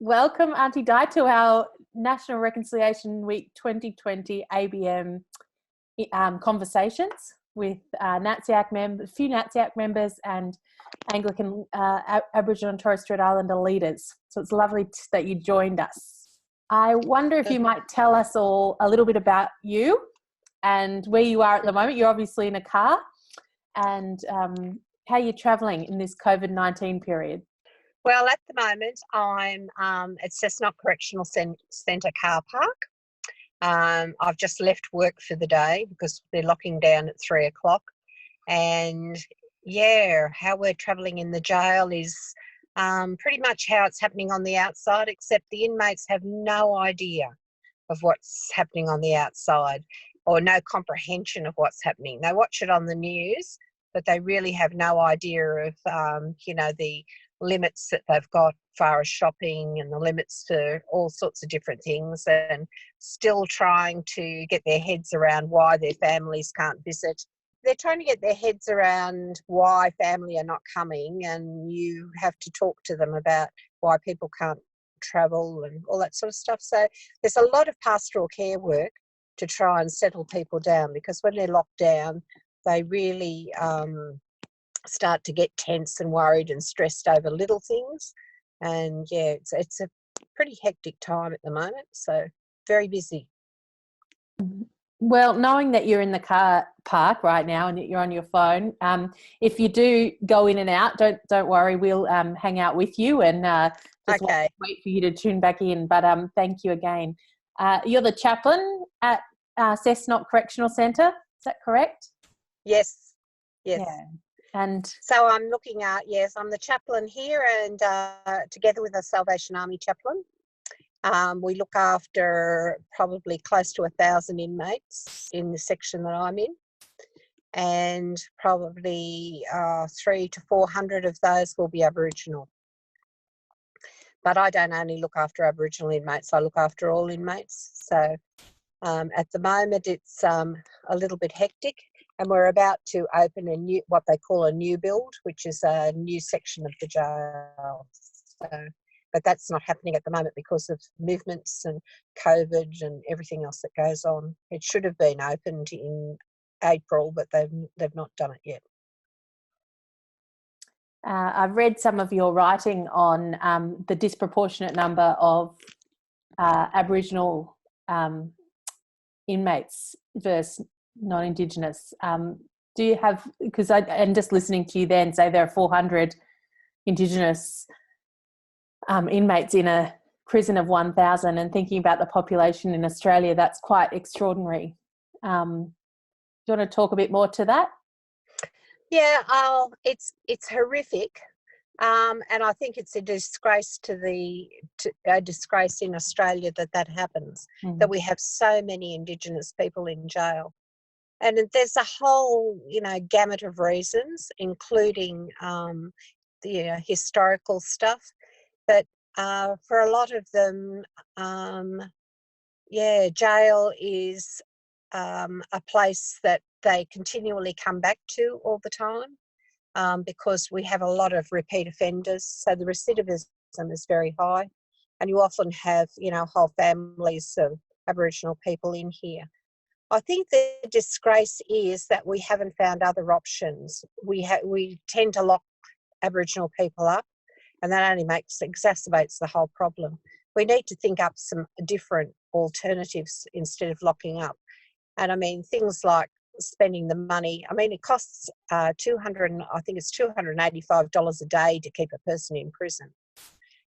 Welcome, Auntie Di, to our National Reconciliation Week 2020 ABM conversations with a few NATSIAC members and Anglican Aboriginal and Torres Strait Islander leaders. So it's lovely that you joined us. I wonder if you might tell us all a little bit about you and where you are at the moment. You're obviously in a car, and how you're travelling in this COVID-19 period. Well, at the moment, I'm at Cessnock Correctional Centre car park. I've just left work for the day because they're locking down at 3 o'clock. And yeah, how we're travelling in the jail is pretty much how it's happening on the outside, except the inmates have no idea of what's happening on the outside or no comprehension of what's happening. They watch it on the news, but they really have no idea of, the limits that they've got as far as shopping and the limits for all sorts of different things, and still trying to get their heads around why their families can't visit. They're trying to get their heads around why family are not coming, and you have to talk to them about why people can't travel and all that sort of stuff. So there's a lot of pastoral care work to try and settle people down, because when they're locked down, they really start to get tense and worried and stressed over little things. And yeah, it's a pretty hectic time at the moment, so very busy. Well, knowing that you're in the car park right now and that you're on your phone, if you do go in and out, don't worry, we'll hang out with you and just wait for you to tune back in. But thank you again. You're the chaplain at Cessnock Correctional Centre, is that correct? Yes. Yeah. And so I'm looking at, I'm the chaplain here, and together with a Salvation Army chaplain, we look after probably close to 1,000 inmates in the section that I'm in, and probably 300 to 400 of those will be Aboriginal. But I don't only look after Aboriginal inmates, I look after all inmates. So at the moment it's a little bit hectic, and we're about to open what they call a new build, which is a new section of the jail. But that's not happening at the moment because of movements and COVID and everything else that goes on. It should have been opened in April, but they've not done it yet. I've read some of your writing on the disproportionate number of Aboriginal inmates versus non-Indigenous. Do you have, and just listening to you then say there are 400 Indigenous inmates in a prison of 1,000, and thinking about the population in Australia, that's quite extraordinary. Do you want to talk a bit more to that? Yeah, it's horrific, and I think it's a disgrace a disgrace in Australia that happens, that we have so many Indigenous people in jail. And there's a whole, gamut of reasons, including the historical stuff. But for a lot of them, jail is a place that they continually come back to all the time, because we have a lot of repeat offenders. So the recidivism is very high, and you often have, whole families of Aboriginal people in here. I think the disgrace is that we haven't found other options. We tend to lock Aboriginal people up, and that only exacerbates the whole problem. We need to think up some different alternatives instead of locking up. And I mean, things like spending the money. I mean, it costs $285 a day to keep a person in prison.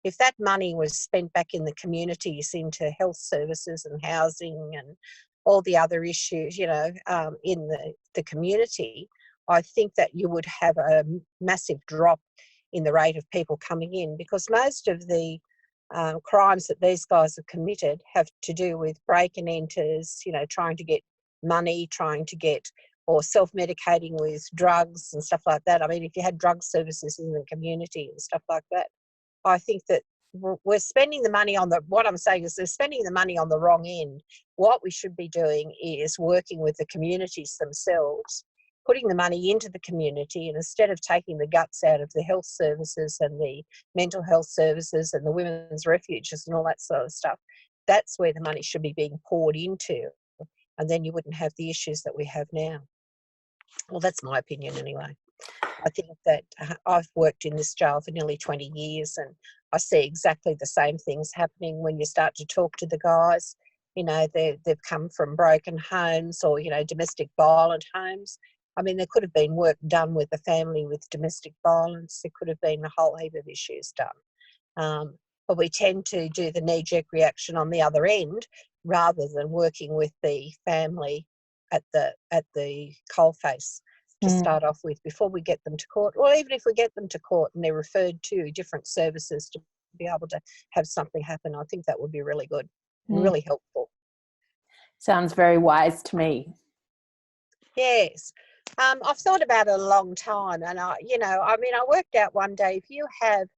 If that money was spent back in the communities into health services and housing and all the other issues, in the community, I think that you would have a massive drop in the rate of people coming in, because most of the crimes that these guys have committed have to do with break and enters, trying to get money, or self-medicating with drugs and stuff like that. I mean, if you had drug services in the community and stuff like that, I think that we're spending the money what I'm saying is they're spending the money on the wrong end. What we should be doing is working with the communities themselves putting the money into the community, and instead of taking the guts out of the health services and the mental health services and the women's refuges and all that sort of stuff, that's where the money should be being poured into, and then you wouldn't have the issues that we have now. Well, that's my opinion anyway. I think that I've worked in this jail for nearly 20 years, and I see exactly the same things happening when you start to talk to the guys. You know, they've come from broken homes or, you know, domestic violent homes. I mean, there could have been work done with the family with domestic violence. There could have been a whole heap of issues done. But we tend to do the knee-jerk reaction on the other end rather than working with the family at the coalface to start off with before we get them to court. Or even if we get them to court and they're referred to different services to be able to have something happen, I think that would be really good and really helpful. Sounds very wise to me. Yes. I've thought about it a long time, and I worked out one day, if you have,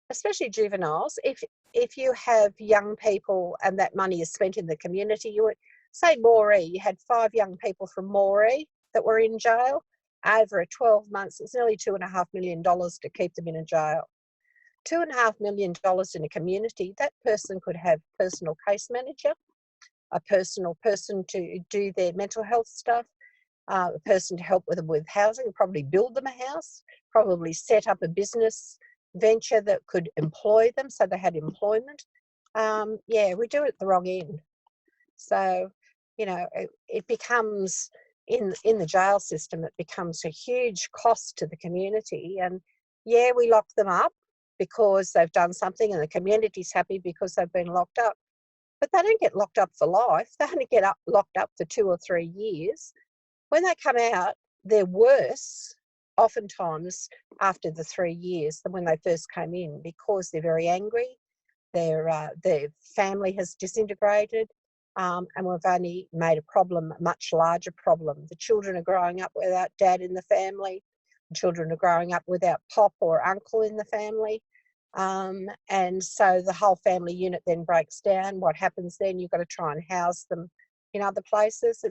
especially juveniles, if you have young people and that money is spent in the community, you would say Moree, you had 5 young people from Moree that were in jail over a 12 months. It's nearly $2.5 million to keep them in a jail. $2.5 million in a community, that person could have personal case manager, a personal person to do their mental health stuff, a person to help with them with housing, probably build them a house, probably set up a business venture that could employ them so they had employment. We do it at the wrong end. So, you know, it becomes, in the jail system, it becomes a huge cost to the community. And we lock them up because they've done something and the community's happy because they've been locked up. But they don't get locked up for life. They only get locked up for 2 or 3 years. When they come out, they're worse oftentimes after the 3 years than when they first came in, because they're very angry. Their family has disintegrated, and we've only made a problem a much larger problem. The children are growing up without dad in the family. The children are growing up without pop or uncle in the family. And so the whole family unit then breaks down. What happens then? You've got to try and house them in other places.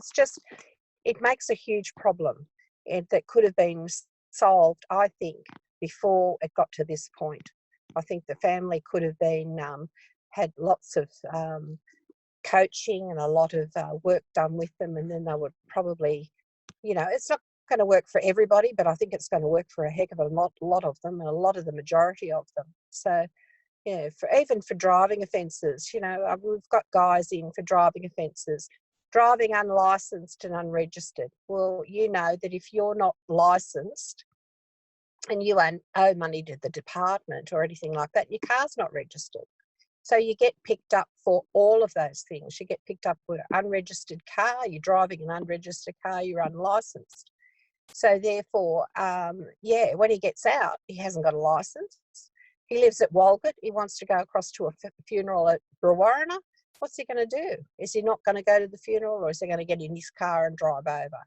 It makes a huge problem that could have been solved, I think, before it got to this point. I think the family could have been had lots of coaching and a lot of work done with them, and then they would probably, you know, it's not going to work for everybody, but I think it's going to work for a heck of a lot of them, and a lot of the majority of them. So, you know, even for driving offences, you know, we've got guys in for driving offences, driving unlicensed and unregistered. Well, you know that if you're not licensed and you owe money to the department or anything like that, your car's not registered. So you get picked up for all of those things. You get picked up with an unregistered car, you're driving an unregistered car, you're unlicensed. So therefore, when he gets out, he hasn't got a licence. He lives at Walgett. He wants to go across to a funeral at Brewarrina. What's he going to do? Is he not going to go to the funeral, or is he going to get in his car and drive over?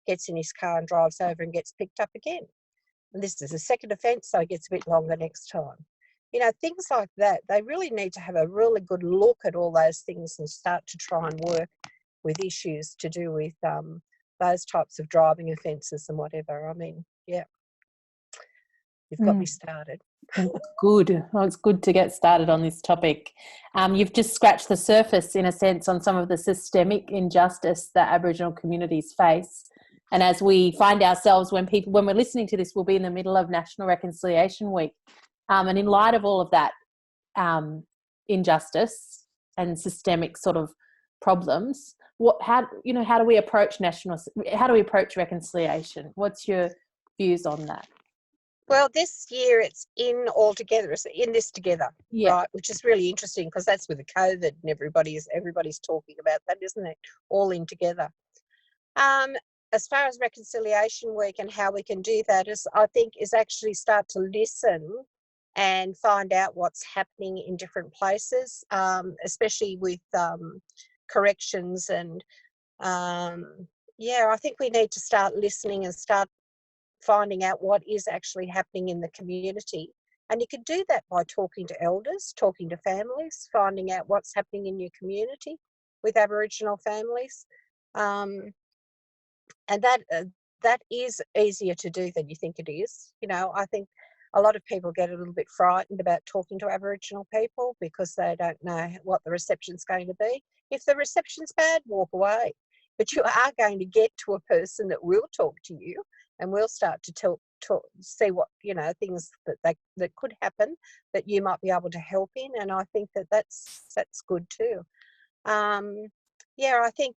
Gets in his car and drives over and gets picked up again. And this is a second offence, so it gets a bit longer next time. You know, things like that, they really need to have a really good look at all those things and start to try and work with issues to do with those types of driving offences and whatever. I mean, yeah, you've got me started. Good. Well, it's good to get started on this topic. You've just scratched the surface, in a sense, on some of the systemic injustice that Aboriginal communities face. And as we find ourselves, when we're listening to this, we'll be in the middle of National Reconciliation Week. And in light of all of that injustice and systemic sort of problems, how do we approach reconciliation? What's your views on that? Well, this year it's in altogether. It's in this together, right? Which is really interesting, because that's with the COVID and everybody's talking about that, isn't it? All in together. As far as Reconciliation Week and how we can do that is actually start to listen and find out what's happening in different places, especially with corrections. And I think we need to start listening and start finding out what is actually happening in the community. And you can do that by talking to elders, talking to families, finding out what's happening in your community with Aboriginal families. And that is easier to do than you think it is. You know, I think a lot of people get a little bit frightened about talking to Aboriginal people because they don't know what the reception's going to be. If the reception's bad, walk away. But you are going to get to a person that will talk to you and will start to see what, you know, things that could happen that you might be able to help in. And I think that's good too. Yeah, I think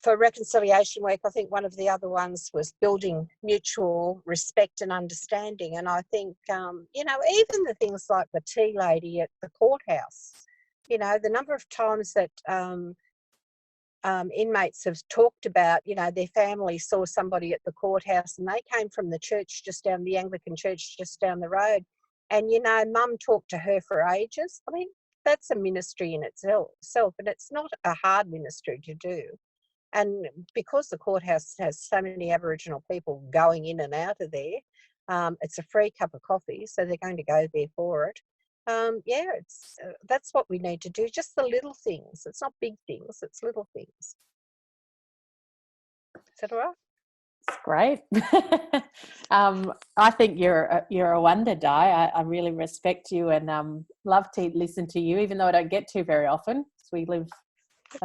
for Reconciliation Week, I think one of the other ones was building mutual respect and understanding. And I think, you know, even the things like the tea lady at the courthouse, you know, the number of times that inmates have talked about, you know, their family saw somebody at the courthouse and they came from the church just down, the Anglican church just down the road. And, you know, mum talked to her for ages. I mean, that's a ministry in itself, and it's not a hard ministry to do. And because the courthouse has so many Aboriginal people going in and out of there, it's a free cup of coffee, so they're going to go there for it. Yeah, that's what we need to do, just the little things. It's not big things, it's little things. Is that all right? It's great. I think you're a wonder, Di. I really respect you and love to listen to you, even though I don't get to very often because we live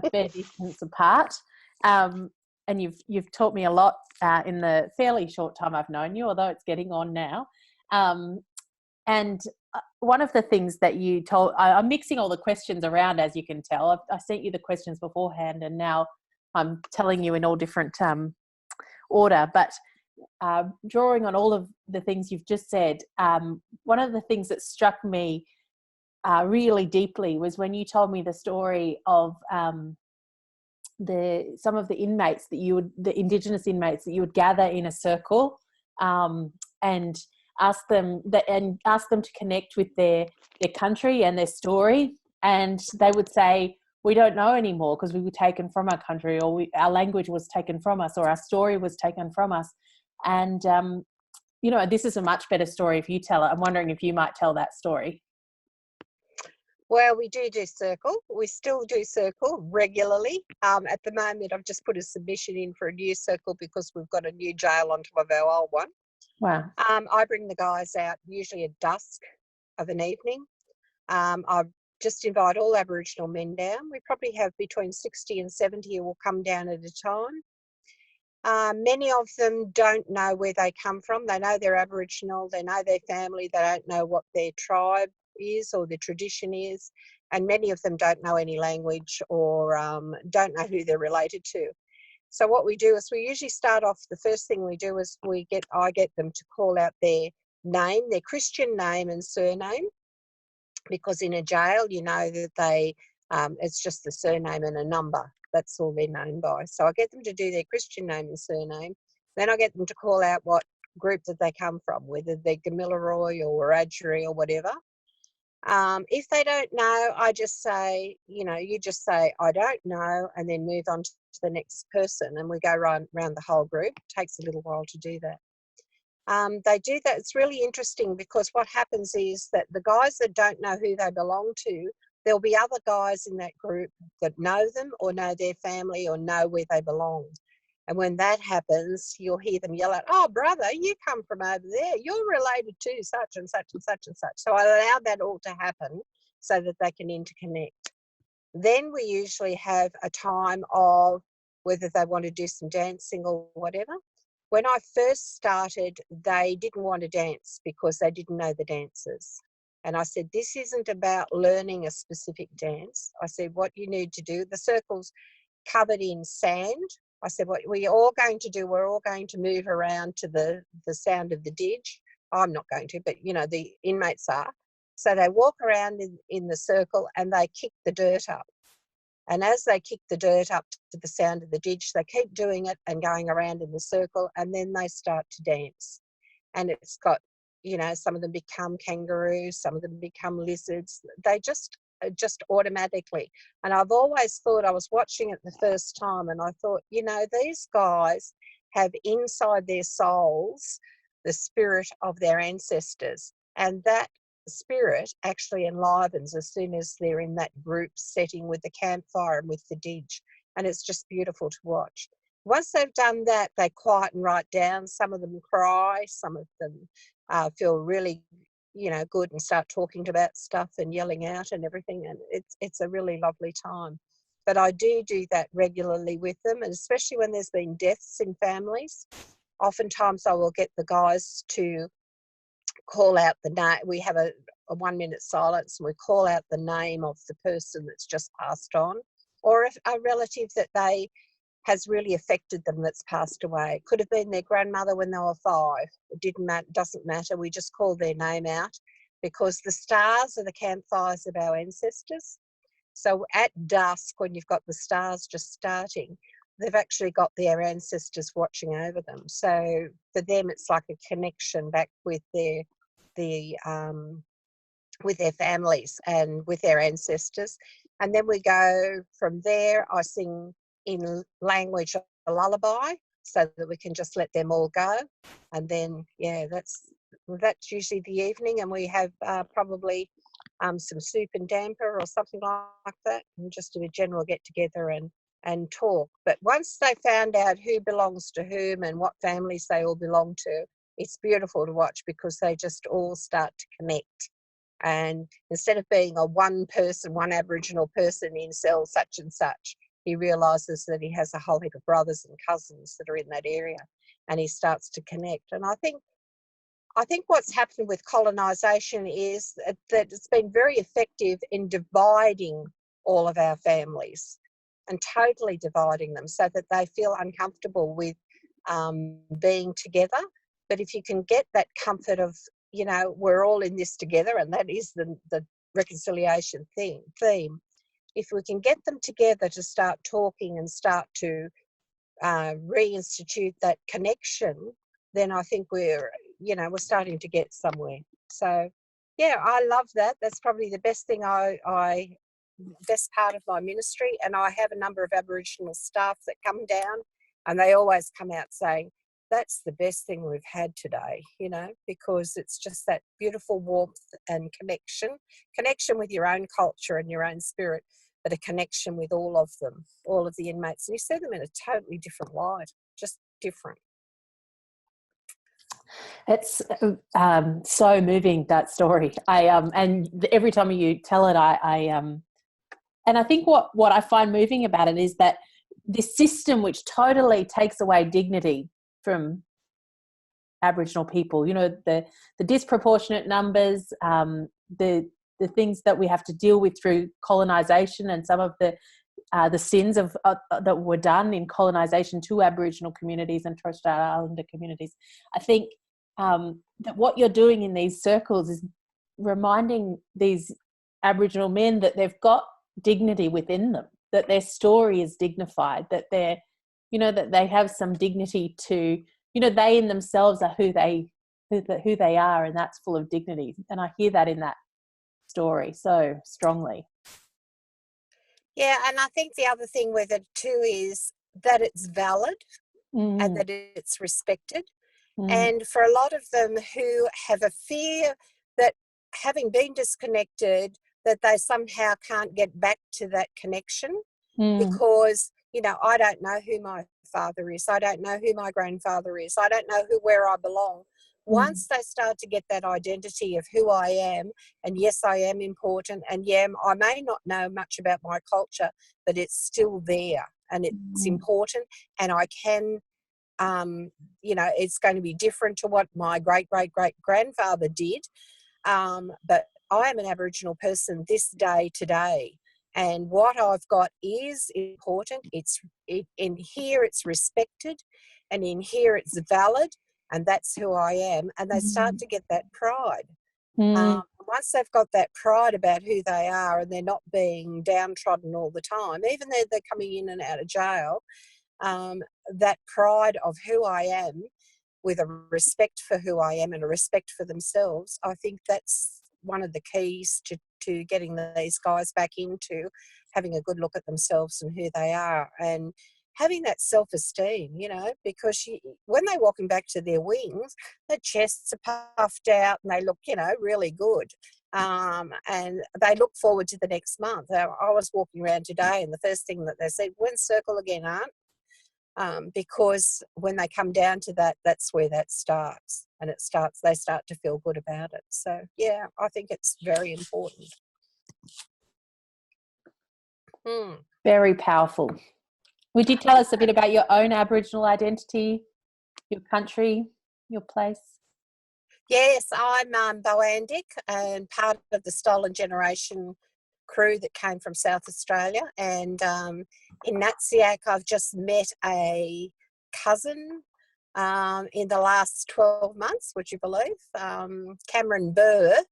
a fair distance apart. And you've taught me a lot in the fairly short time I've known you, although it's getting on now. And one of the things that you told, I'm mixing all the questions around, as you can tell. I sent you the questions beforehand, and now I'm telling you in all different order. But drawing on all of the things you've just said, one of the things that struck me really deeply was when you told me the story of some of the inmates the Indigenous inmates that you would gather in a circle and ask them to connect with their country and their story, and they would say, we don't know anymore because we were taken from our country, or our language was taken from us, or our story was taken from us. And you know, this is a much better story if you tell it. I'm wondering if you might tell that story. Well, we do circle. We still do circle regularly. At the moment, I've just put a submission in for a new circle because we've got a new jail on top of our old one. Wow. I bring the guys out usually at dusk of an evening. I just invite all Aboriginal men down. We probably have between 60 and 70 who will come down at a time. Many of them don't know where they come from. They know they're Aboriginal, they know their family, they don't know what their tribe is or their tradition is, and many of them don't know any language or don't know who they're related to. So what we do is we usually start off, the first thing we do is I get them to call out their name, their Christian name and surname, because in a jail, you know that it's just the surname and a number. That's all they're known by. So I get them to do their Christian name and surname. Then I get them to call out what group that they come from, whether they're Gamilaroi or Wiradjuri or whatever. If they don't know, I just say, you know, you just say, I don't know, and then move on to the next person, and we go around the whole group. It takes a little while to do that. They do that. It's really interesting because what happens is that the guys that don't know who they belong to, there'll be other guys in that group that know them or know their family or know where they belong. And when that happens, you'll hear them yell out, oh, brother, you come from over there. You're related to such and such and such and such. So I allow that all to happen so that they can interconnect. Then we usually have a time of whether they want to do some dancing or whatever. When I first started, they didn't want to dance because they didn't know the dances. And I said, this isn't about learning a specific dance. I said, what you need to do, the circle's covered in sand. I said, what we're all going to do, we're all going to move around to the sound of the didge. I'm not going to, but, you know, the inmates are. So they walk around in the circle and they kick the dirt up. And as they kick the dirt up to the sound of the didge, they keep doing it and going around in the circle, and then they start to dance. And it's got, you know, some of them become kangaroos, some of them become lizards. They just automatically. And I've always thought, I was watching it the first time and I thought, you know, these guys have inside their souls the spirit of their ancestors, and that spirit actually enlivens as soon as they're in that group setting with the campfire and with the didge, and it's just beautiful to watch. once they've done that, they quiet and write down. Some of them cry, some of them feel really, good and start talking about stuff and yelling out and everything. And it's a really lovely time. But I do that regularly with them, and especially when there's been deaths in families. Oftentimes I will get the guys to call out the name. We have a 1 minute silence, and we call out the name of the person that's just passed on, or if a relative that they has really affected them that's passed away. It could have been their grandmother when they were 5. It doesn't matter. We just call their name out, because the stars are the campfires of our ancestors. So at dusk, when you've got the stars just starting, they've actually got their ancestors watching over them. So for them, it's like a connection back with their families and with their ancestors. And then we go from there. I sing in language a lullaby so that we can just let them all go. And then, that's usually the evening, and we have probably some soup and damper or something like that, and just do a general get together and talk. But once they found out who belongs to whom and what families they all belong to, it's beautiful to watch, because they just all start to connect. And instead of being one Aboriginal person in cell such and such, he realises that he has a whole heap of brothers and cousins that are in that area, and he starts to connect. And I think what's happened with colonisation is that it's been very effective in dividing all of our families, and totally dividing them so that they feel uncomfortable with being together. But if you can get that comfort of, we're all in this together, and that is the reconciliation theme. If we can get them together to start talking and start to reinstitute that connection, then I think we're starting to get somewhere. So, I love that. That's probably the best thing best part of my ministry. And I have a number of Aboriginal staff that come down, and they always come out saying, that's the best thing we've had today, because it's just that beautiful warmth and connection with your own culture and your own spirit, but a connection with all of them, all of the inmates. And you see them in a totally different light, just different. It's so moving, that story. And every time you tell it, and I think what I find moving about it is that this system, which totally takes away dignity from Aboriginal people, the disproportionate numbers, the things that we have to deal with through colonisation, and some of the sins of that were done in colonisation to Aboriginal communities and Torres Strait Islander communities. I think that what you're doing in these circles is reminding these Aboriginal men that they've got dignity within them, that their story is dignified, that that they have some dignity to, they in themselves are who they are, and that's full of dignity. And I hear that in that story so strongly. Yeah, and I think the other thing with it too is that it's valid and that it's respected. And for a lot of them who have a fear that, having been disconnected, that they somehow can't get back to that connection because, I don't know who my father is. I don't know who my grandfather is. I don't know where I belong. Once they start to get that identity of who I am, and yes, I am important, and I may not know much about my culture, but it's still there and it's important, and I can, it's going to be different to what my great-great-great-grandfather did, but I am an Aboriginal person this day today, and what I've got is important. In here it's respected, and in here it's valid, and that's who I am. And they start to get that pride. Once they've got that pride about who they are, and they're not being downtrodden all the time, even though they're coming in and out of jail, that pride of who I am, with a respect for who I am and a respect for themselves, I think that's one of the keys to getting these guys back into having a good look at themselves and who they are, and having that self-esteem, because when they're walking back to their wings, their chests are puffed out and they look, really good. And they look forward to the next month. I was walking around today, and the first thing that they said, when's circle again, Aunt? because when they come down to that, that's where that starts, and they start to feel good about it. So yeah, I think it's very important. Very powerful. Would you tell us a bit about your own Aboriginal identity, your country, your place? Yes, I'm Boandic and part of the Stolen Generation crew that came from South Australia. And in Natsiak, I've just met a cousin in the last 12 months, would you believe? Cameron Burr.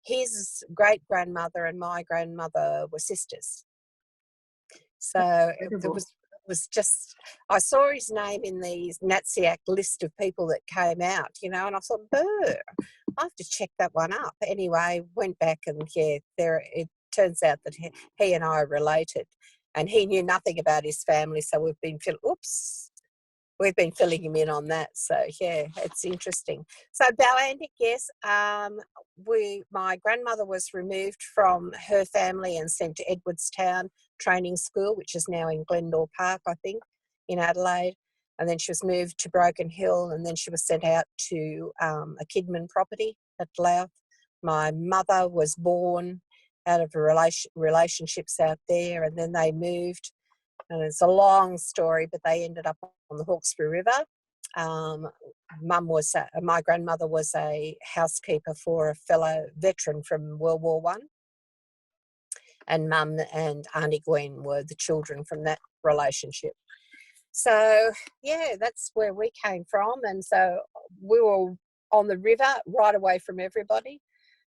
His great-grandmother and my grandmother were sisters. So it was just, I saw his name in the Natsiak list of people that came out, and I thought, Burr, I have to check that one up. Anyway, went back and it turns out that he and I are related, and he knew nothing about his family, so we've been filling him in on that. So yeah, it's interesting. So Balandic, yes, my grandmother was removed from her family and sent to Edwardstown Training School, which is now in Glendore Park, I think, in Adelaide. And then she was moved to Broken Hill, and then she was sent out to a Kidman property at Louth. My mother was born out of relationships out there, and then they moved. And it's a long story, but they ended up on the Hawkesbury River. My grandmother was a housekeeper for a fellow veteran from World War I. And Mum and Auntie Gwen were the children from that relationship. So, yeah, that's where we came from. And so we were on the river right away from everybody.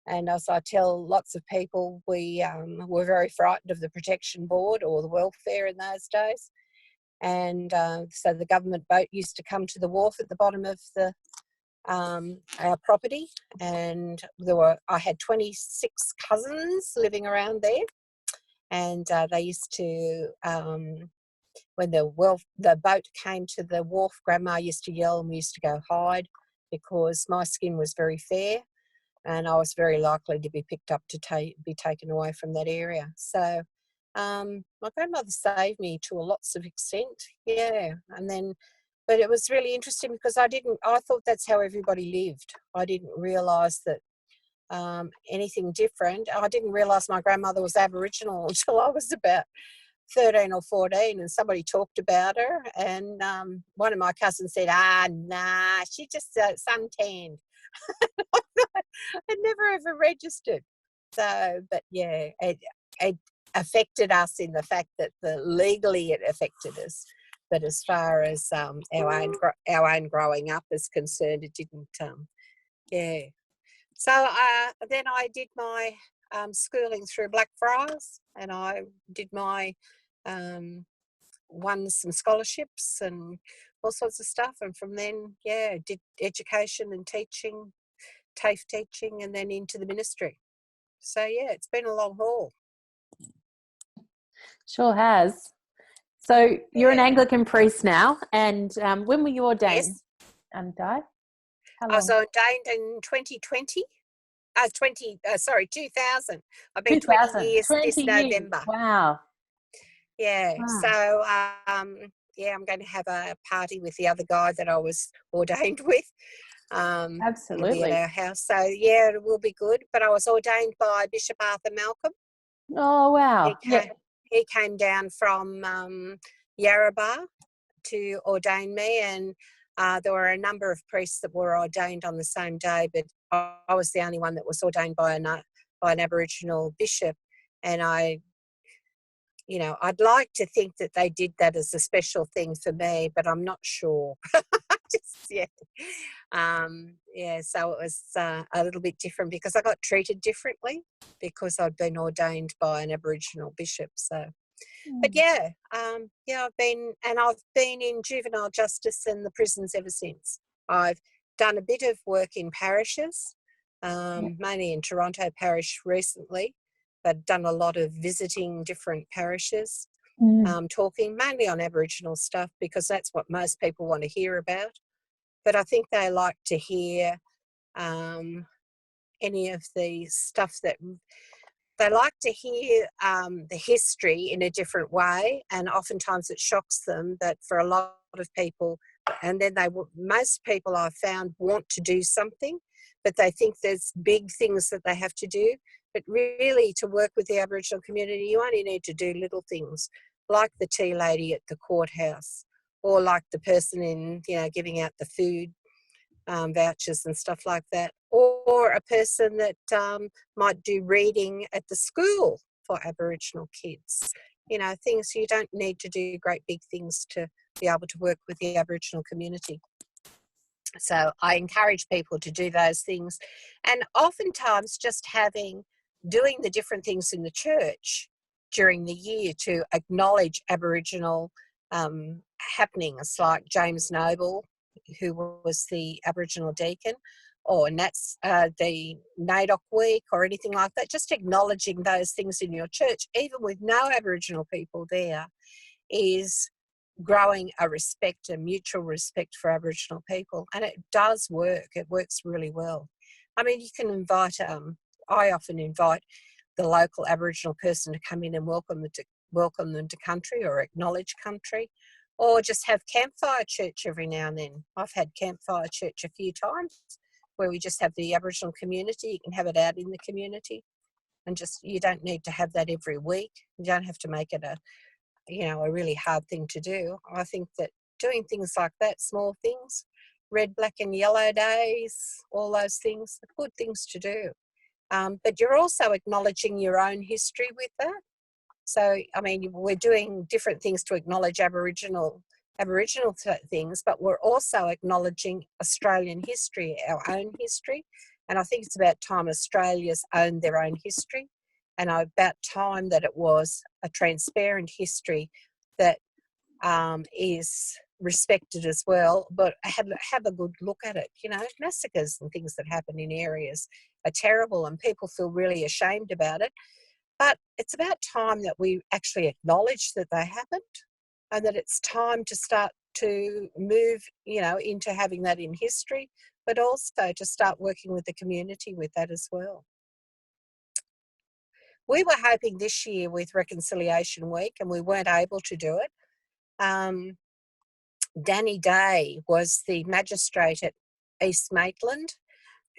And as I tell lots of people, we were very frightened of the Protection Board or the welfare in those days. And so the government boat used to come to the wharf at the bottom of our property. And I had 26 cousins living around there. And they used to, when the boat came to the wharf, Grandma used to yell and we used to go hide because my skin was very fair. And I was very likely to be picked up to be taken away from that area. So my grandmother saved me to a lots of extent, yeah. But it was really interesting because I thought that's how everybody lived. I didn't realise that anything different. I didn't realise my grandmother was Aboriginal until I was about 13 or 14, and somebody talked about her, and one of my cousins said, nah, she just suntanned. It never ever registered. So, but yeah, it affected us in the fact that legally it affected us. But as far as our own growing up is concerned, it didn't. Yeah. So then I did my schooling through Blackfriars, and I did my won some scholarships and all sorts of stuff. And from then, yeah, did education and teaching, TAFE teaching, and then into the ministry. So yeah, it's been a long haul. Sure has. So you're an Anglican priest now, and when were you ordained? Yes. Di? I was ordained in 2020. 2000. I've been 20 years this November. Wow. Yeah. Wow. So I'm going to have a party with the other guy that I was ordained with. Absolutely. It'll be at our house. So yeah, it will be good. But I was ordained by Bishop Arthur Malcolm. Oh wow. He came down from Yarrabah to ordain me, and there were a number of priests that were ordained on the same day, but I was the only one that was ordained by an Aboriginal bishop. And I'd like to think that they did that as a special thing for me, but I'm not sure. So it was a little bit different because I got treated differently because I'd been ordained by an Aboriginal bishop. So, but I've been in juvenile justice and the prisons ever since. I've done a bit of work in parishes, mainly in Toronto Parish recently, but done a lot of visiting different parishes, talking mainly on Aboriginal stuff because that's what most people want to hear about. But I think they like to hear any of the stuff that they like to hear the history in a different way, and oftentimes it shocks them that for a lot of people, and then most people I've found want to do something, but they think there's big things that they have to do. But really, to work with the Aboriginal community, you only need to do little things, like the tea lady at the courthouse, or like the person in, giving out the food vouchers and stuff like that, or a person that might do reading at the school for Aboriginal kids. Things. You don't need to do great big things to be able to work with the Aboriginal community. So I encourage people to do those things, and oftentimes just doing the different things in the church during the year to acknowledge Aboriginal happenings, like James Noble, who was the Aboriginal deacon, or the NAIDOC week, or anything like that. Just acknowledging those things in your church, even with no Aboriginal people there, is growing a mutual respect for Aboriginal people. And it does work. It works really well. I mean, you can invite, I often invite the local Aboriginal person to come in and welcome them to country, or acknowledge country, or just have campfire church every now and then. I've had campfire church a few times where we just have the Aboriginal community. You can have it out in the community, and you don't need to have that every week. You don't have to make it a really hard thing to do. I think that doing things like that, small things, red, black and yellow days, all those things, are good things to do. But you're also acknowledging your own history with that. So, I mean, we're doing different things to acknowledge Aboriginal things, but we're also acknowledging Australian history, our own history. And I think it's about time Australia's owned their own history, and about time that it was a transparent history that is respected as well, but have a good look at it. Massacres and things that happen in areas are terrible, and people feel really ashamed about it. But it's about time that we actually acknowledge that they happened, and that it's time to start to move, into having that in history, but also to start working with the community with that as well. We were hoping this year with Reconciliation Week, and we weren't able to do it. Danny Day was the magistrate at East Maitland,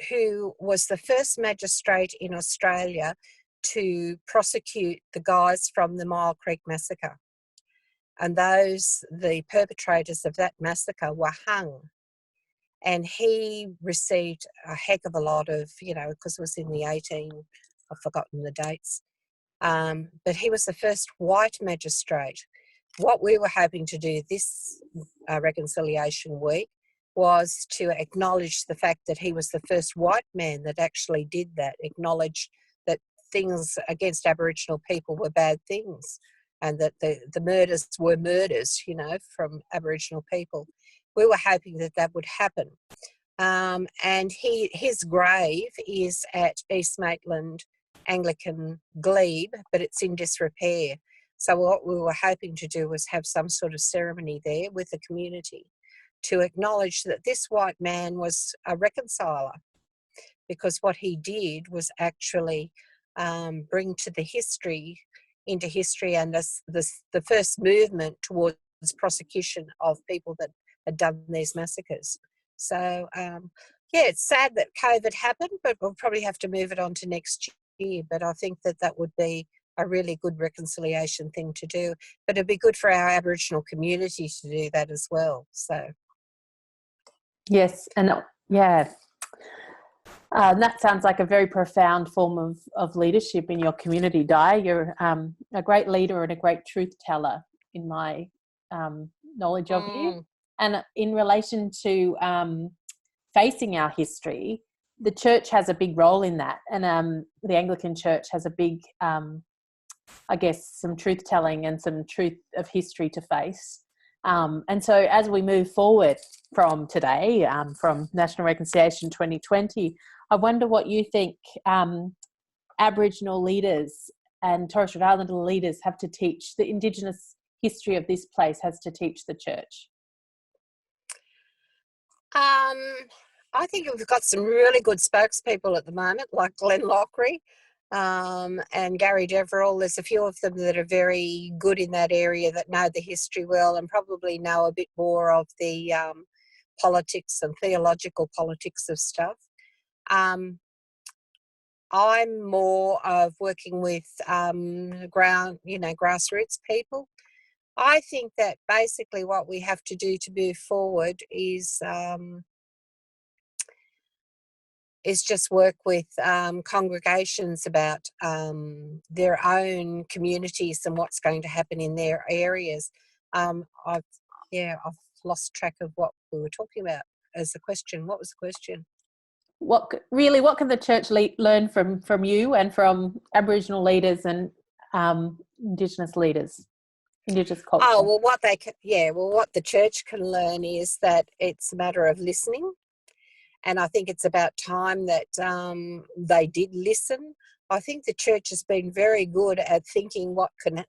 who was the first magistrate in Australia to prosecute the guys from the Mile Creek Massacre. And the perpetrators of that massacre were hung. And he received a heck of a lot of, because it was in the I've forgotten the dates. But he was the first white magistrate. What we were hoping to do this Reconciliation Week was to acknowledge the fact that he was the first white man that actually did that, acknowledge that things against Aboriginal people were bad things, and that the murders were murders, from Aboriginal people. We were hoping that would happen. And his grave is at East Maitland Anglican glebe, but it's in disrepair. So what we were hoping to do was have some sort of ceremony there with the community to acknowledge that this white man was a reconciler, because what he did was actually bring into history and the first movement towards prosecution of people that had done these massacres. So, it's sad that COVID happened, but we'll probably have to move it on to next year. But I think that would be a really good reconciliation thing to do. But it'd be good for our Aboriginal community to do that as well. So, yes, and that sounds like a very profound form of leadership in your community, Di. You're a great leader and a great truth teller, in my knowledge of you. And in relation to facing our history, the church has a big role in that. And the Anglican Church has a big, some truth telling and some truth of history to face. And so as we move forward from today, from National Reconciliation 2020, I wonder what you think Aboriginal leaders and Torres Strait Islander leaders have to teach, the Indigenous history of this place has to teach the church. I think we've got some really good spokespeople at the moment, like Glenn Lockery. and Gary Deverell. There's a few of them that are very good in that area, that know the history well and probably know a bit more of the politics and theological politics of stuff. I'm more of working with grassroots people. I think that basically what we have to do to move forward is just work with congregations about their own communities and what's going to happen in their areas. I've lost track of what we were talking about as the question. What was the question? What can the church learn from you and from Aboriginal leaders and Indigenous leaders, Indigenous culture? Oh, well, what the church can learn is that it's a matter of listening. And I think it's about time that they did listen. I think the church has been very good at thinking what can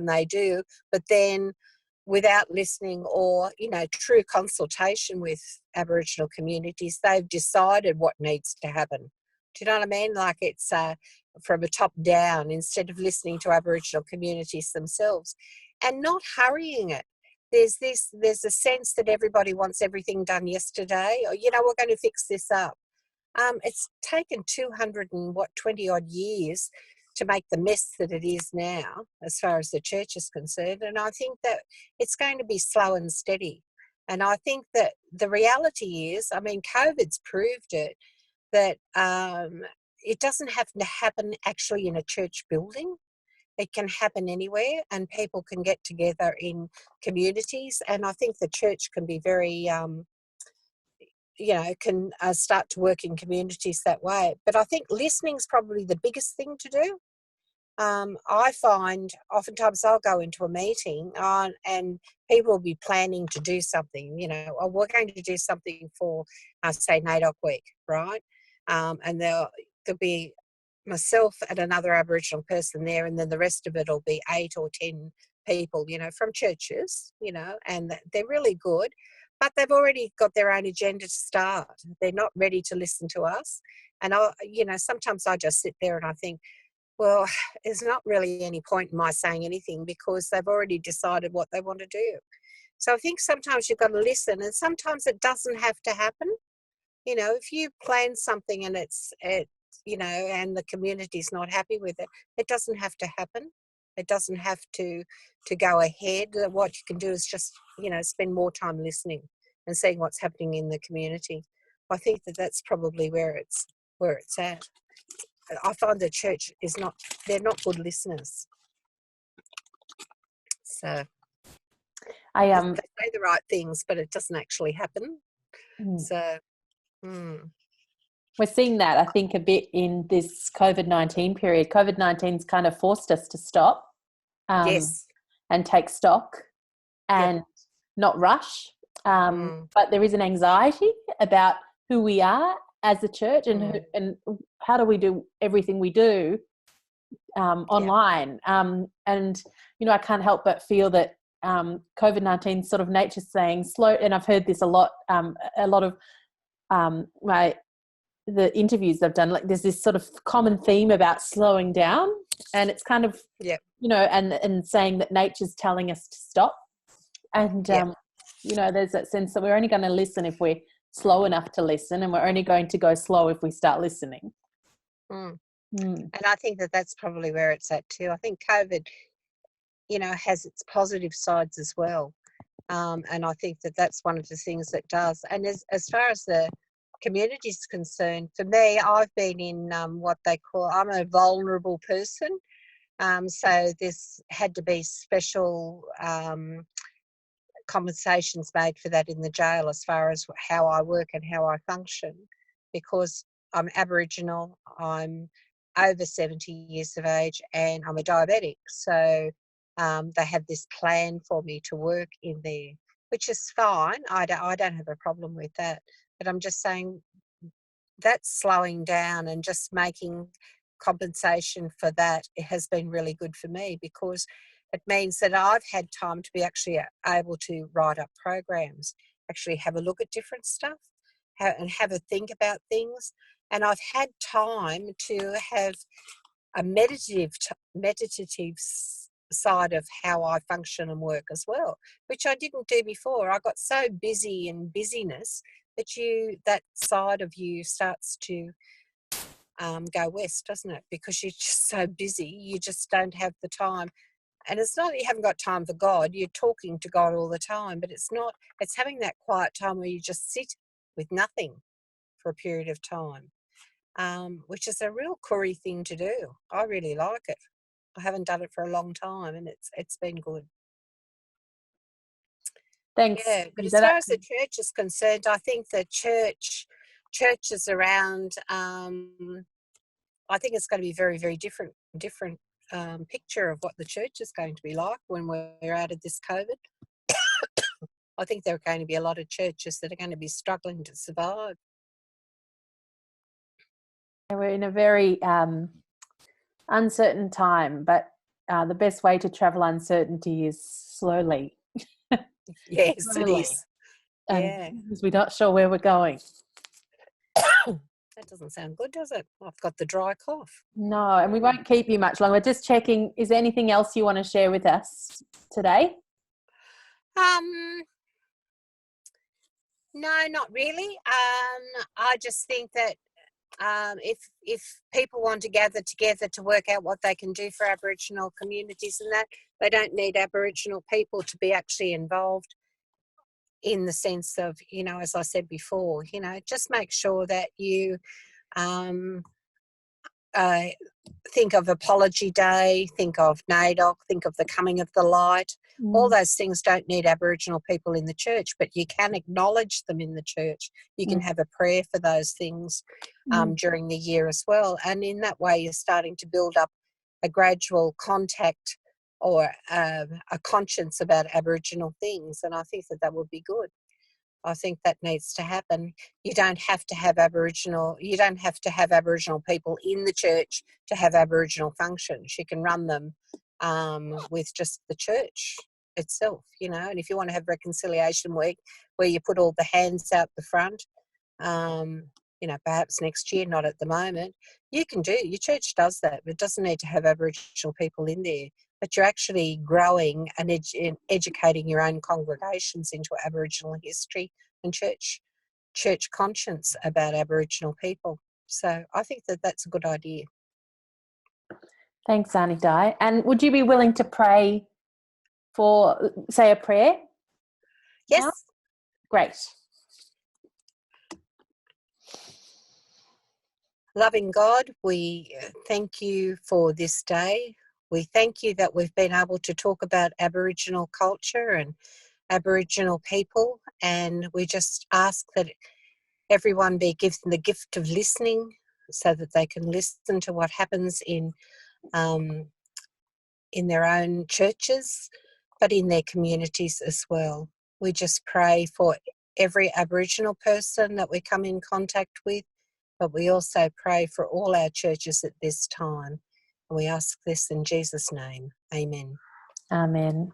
they do, but then without listening or, true consultation with Aboriginal communities, they've decided what needs to happen. Do you know what I mean? Like it's from a top down instead of listening to Aboriginal communities themselves and not hurrying it. There's a sense that everybody wants everything done yesterday, or, we're going to fix this up. It's taken 20 odd years to make the mess that it is now, as far as the church is concerned. And I think that it's going to be slow and steady. And I think that the reality is, COVID's proved it, that it doesn't have to happen actually in a church building. It can happen anywhere, and people can get together in communities. And I think the church can be very, can start to work in communities that way. But I think listening is probably the biggest thing to do. I find oftentimes I'll go into a meeting and people will be planning to do something, or we're going to do something for, say, NAIDOC week, right? And there'll be myself and another Aboriginal person there, and then the rest of it will be 8 or 10 people, from churches, and they're really good, but they've already got their own agenda to start. They're not ready to listen to us. And sometimes I just sit there and I think, well, there's not really any point in my saying anything because they've already decided what they want to do. So I think sometimes you've got to listen, and sometimes it doesn't have to happen. If you plan something and it's and the community's not happy with it, it doesn't have to happen. It doesn't have to go ahead. What you can do is just, spend more time listening and seeing what's happening in the community. I think that that's probably where it's at. I find the church they're not good listeners. So they say the right things, but it doesn't actually happen. So we're seeing that, I think, a bit in this COVID-19 period. COVID-19's kind of forced us to stop yes, and take stock and not rush. But there is an anxiety about who we are as a church and how do we do everything we do online. And, I can't help but feel that COVID-19 sort of nature's saying slow, and I've heard this a lot of the interviews I've done, like there's this sort of common theme about slowing down, and it's kind of, and saying that nature's telling us to stop. And, there's that sense that we're only going to listen if we're slow enough to listen, and we're only going to go slow if we start listening. And I think that that's probably where it's at too. I think COVID, has its positive sides as well. And I think that that's one of the things that does. And as far as the community is concerned, for me, I've been in what they call, I'm a vulnerable person. So this had to be special compensations made for that in the jail as far as how I work and how I function, because I'm Aboriginal, I'm over 70 years of age, and I'm a diabetic. So they have this plan for me to work in there, which is fine. I don't have a problem with that. But I'm just saying that's slowing down and just making compensation for that. It has been really good for me because it means that I've had time to be actually able to write up programs, actually have a look at different stuff and have a think about things. And I've had time to have a meditative side of how I function and work as well, which I didn't do before. I got so busy in busyness that side of you starts to go west, doesn't it? Because you're just so busy, you just don't have the time. And it's not that you haven't got time for God, you're talking to God all the time, but it's having that quiet time where you just sit with nothing for a period of time, which is a real Koori thing to do. I really like it. I haven't done it for a long time, and it's been good. Thanks. Yeah, but as far as the church is concerned, I think the churches around, I think it's going to be very, very different picture of what the church is going to be like when we're out of this COVID. I think there are going to be a lot of churches that are going to be struggling to survive. We're in a very uncertain time, but the best way to travel uncertainty is slowly. Yes, slowly. It is. Yeah. Because we're not sure where we're going. That doesn't sound good, does it? I've got the dry cough. No, and we won't keep you much longer. Just checking, is there anything else you want to share with us today? No, not really. I just think that if people want to gather together to work out what they can do for Aboriginal communities and that, they don't need Aboriginal people to be actually involved in the sense of, as I said before, just make sure that you think of Apology Day, think of NAIDOC, think of the Coming of the Light. All those things don't need Aboriginal people in the church, but you can acknowledge them in the church. You can have a prayer for those things during the year as well. And in that way, you're starting to build up a gradual contact or a conscience about Aboriginal things. And I think that would be good. I think that needs to happen. You don't have to have Aboriginal people in the church to have Aboriginal functions. You can run them with just the church itself, and if you want to have Reconciliation Week where you put all the hands out the front, perhaps next year, not at the moment, your church does that. It doesn't need to have Aboriginal people in there, but you're actually growing and educating your own congregations into Aboriginal history and church conscience about Aboriginal people. So I think that that's a good idea. Thanks, Auntie Di. And would you be willing to pray say a prayer? Yes. Now? Great. Loving God, we thank you for this day. We thank you that we've been able to talk about Aboriginal culture and Aboriginal people, and we just ask that everyone be given the gift of listening so that they can listen to what happens in their own churches, but in their communities as well. We just pray for every Aboriginal person that we come in contact with, but we also pray for all our churches at this time. And we ask this in Jesus' name. Amen. Amen.